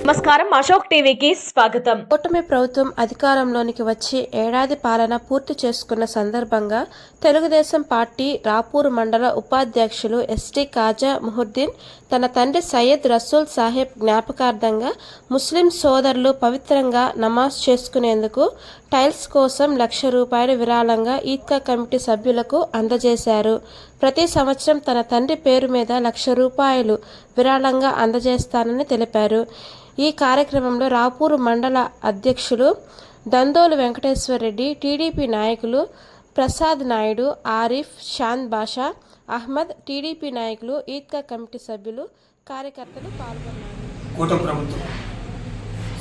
నమస్కారం, అశోక్ టీవీకి స్వాగతం. కూటమి ప్రభుత్వం అధికారంలోనికి వచ్చి ఏడాది పాలన పూర్తి చేసుకున్న సందర్భంగా తెలుగుదేశం పార్టీ రాపూర్ మండల ఉపాధ్యక్షులు ఎస్టీ కాజా ముహుద్దీన్ తన తండ్రి సయ్యద్ రసూల్ సాహెబ్ జ్ఞాపకార్థంగా ముస్లిం సోదరులు పవిత్రంగా నమాజ్ చేసుకునేందుకు టైల్స్ కోసం ₹1,00,000 విరాళంగా ఈద్గా కమిటీ సభ్యులకు అందజేశారు. ప్రతి సంవత్సరం తన తండ్రి పేరు మీద ₹1,00,000 విరాళంగా అందజేస్తానని తెలిపారు. ఈ కార్యక్రమంలో రాపూర్ మండల అధ్యక్షులు దందోలు వెంకటేశ్వర రెడ్డి, టీడీపీ నాయకులు ప్రసాద్ నాయుడు, ఆరిఫ్, షాంద్ బాషా, అహ్మద్, టీడీపీ నాయకులు, ఈద్గా కమిటీ సభ్యులు, కార్యకర్తలు పాల్గొన్నారు. కూటమి ప్రభుత్వం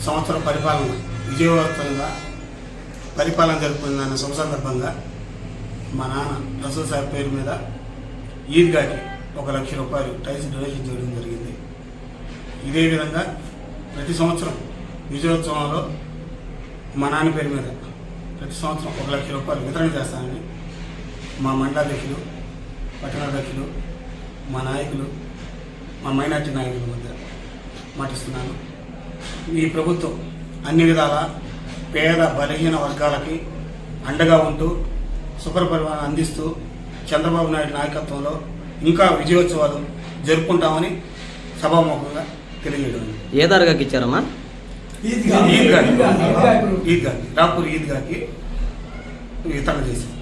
సంవత్సరం పరిపాలన విజయవంతంగా పరిపాలన జరుపుకుందన్న శుభ సందర్భంగా మా నాన్న రసూల్ సాహెబ్ పేరు మీద ఈద్గాకి ₹1,00,000 టైల్స్ డొనేషన్ చేయడం జరిగింది. ఇదే విధంగా ప్రతి సంవత్సరం విజయోత్సవంలో మా నాన్న పేరు మీద ప్రతి సంవత్సరం ₹1,00,000 వితరణ చేస్తానని మా మండలాధ్యక్షులు, పట్టణాధ్యక్షులు, మా నాయకులు, మా మైనార్టీ నాయకుల మధ్య మాటిస్తున్నాను. ఈ ప్రభుత్వం అన్ని విధాల పేద బలహీన వర్గాలకి అండగా ఉంటూ సుపరిపాలన అందిస్తూ చంద్రబాబు నాయుడు నాయకత్వంలో ఇంకా విజయోత్సవాలు జరుపుకుంటామని సభాముఖంగా తెలియజేయడం. ఏ దర్గాకి ఇచ్చారమ్మా? ఈద్గాకి రాపూర్ ఈద్గాకి వితరణ చేశాం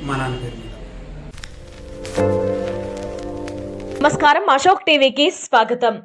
మా నాన్న పేరు మీద. నమస్కారం, అశోక్ టీవీకి స్వాగతం.